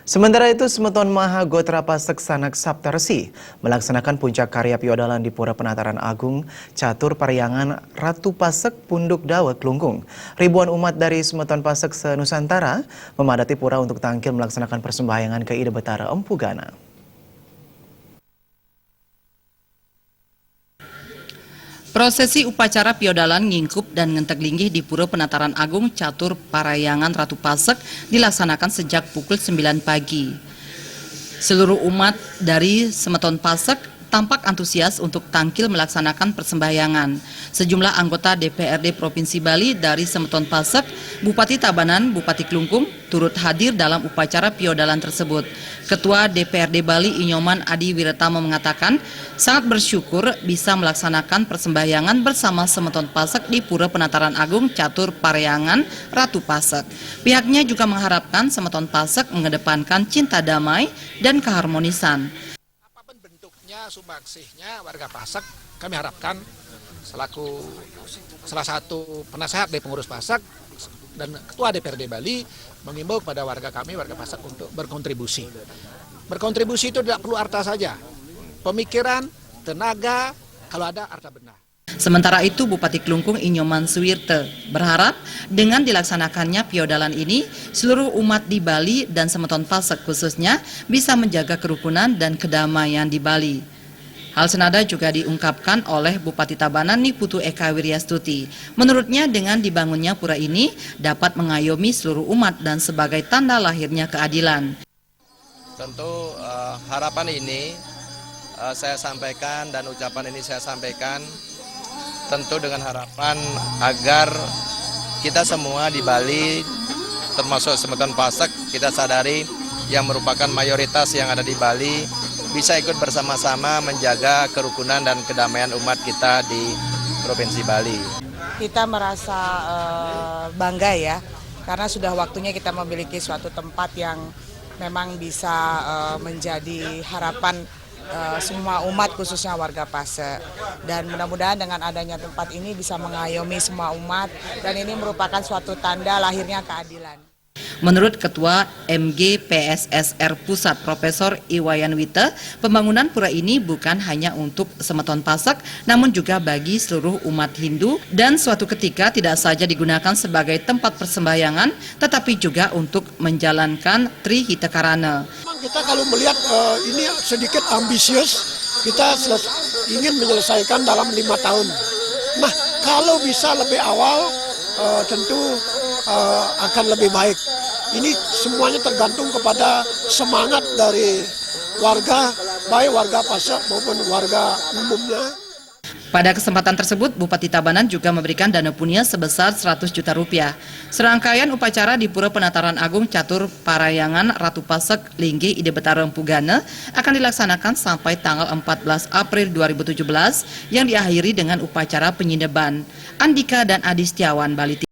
Sementara itu, Semeton Mahagotra Pasek Sanak Saptarsi melaksanakan puncak karya piodalan di Pura Penataran Agung Catur Paryangan Ratu Pasek Punduk Dawe Klungkung. Ribuan umat dari Semeton Pasek se-Nusantara memadati pura untuk tampil melaksanakan persembahyangan ke Ide Betara Empu Gana. Prosesi upacara piodalan ngingkup dan ngentek linggih di Pura Penataran Agung Catur Paryangan Ratu Pasek dilaksanakan sejak pukul 9 pagi. Seluruh umat dari Semeton Pasek tampak antusias untuk tampil melaksanakan persembahyangan. Sejumlah anggota DPRD Provinsi Bali dari Semeton Pasek, Bupati Tabanan, Bupati Klungkung turut hadir dalam upacara piodalan tersebut. Ketua DPRD Bali Inyoman Adi Wiratama mengatakan sangat bersyukur bisa melaksanakan persembahyangan bersama Semeton Pasek di Pura Penataran Agung Catur Paryangan Ratu Pasek. Pihaknya juga mengharapkan Semeton Pasek mengedepankan cinta damai dan keharmonisan. Apapun bentuknya, sumbangsihnya, warga Pasek kami harapkan selaku salah satu penasehat dari pengurus Pasek dan Ketua DPRD Bali mengimbau kepada warga kami, warga Pasek untuk berkontribusi. Berkontribusi itu tidak perlu harta saja, pemikiran, tenaga, kalau ada harta benar. Sementara itu, Bupati Klungkung Inyoman Suwirte berharap dengan dilaksanakannya piodalan ini, seluruh umat di Bali dan Semeton Pasek khususnya bisa menjaga kerukunan dan kedamaian di Bali. Hal senada juga diungkapkan oleh Bupati Tabanan Niputu Eka Wiryastuti. Menurutnya dengan dibangunnya pura ini dapat mengayomi seluruh umat dan sebagai tanda lahirnya keadilan. Tentu harapan ini saya sampaikan dan ucapan ini saya sampaikan tentu dengan harapan agar kita semua di Bali termasuk Semeton Pasek kita sadari yang merupakan mayoritas yang ada di Bali bisa ikut bersama-sama menjaga kerukunan dan kedamaian umat kita di Provinsi Bali. Kita merasa bangga ya, karena sudah waktunya kita memiliki suatu tempat yang memang bisa menjadi harapan semua umat khususnya warga Pasek. Dan mudah-mudahan dengan adanya tempat ini bisa mengayomi semua umat dan ini merupakan suatu tanda lahirnya keadilan. Menurut Ketua MGPSSR Pusat Profesor Iwayan Wite, pembangunan pura ini bukan hanya untuk Semeton Pasek, namun juga bagi seluruh umat Hindu dan suatu ketika tidak saja digunakan sebagai tempat persembahyangan, tetapi juga untuk menjalankan Trihitakarana. Kita kalau melihat ini sedikit ambisius, kita ingin menyelesaikan dalam 5 tahun. Nah, kalau bisa lebih awal, tentu akan lebih baik. Ini semuanya tergantung kepada semangat dari warga, baik warga Pasek maupun warga umumnya. Pada kesempatan tersebut, Bupati Tabanan juga memberikan dana punya sebesar 100 juta rupiah. Serangkaian upacara di Pura Penataran Agung Catur Paryangan Ratu Pasek Linggih Ide Betara Empu Gana akan dilaksanakan sampai tanggal 14 April 2017 yang diakhiri dengan upacara penyineban. Andika dan Adi Setiawan, Bali.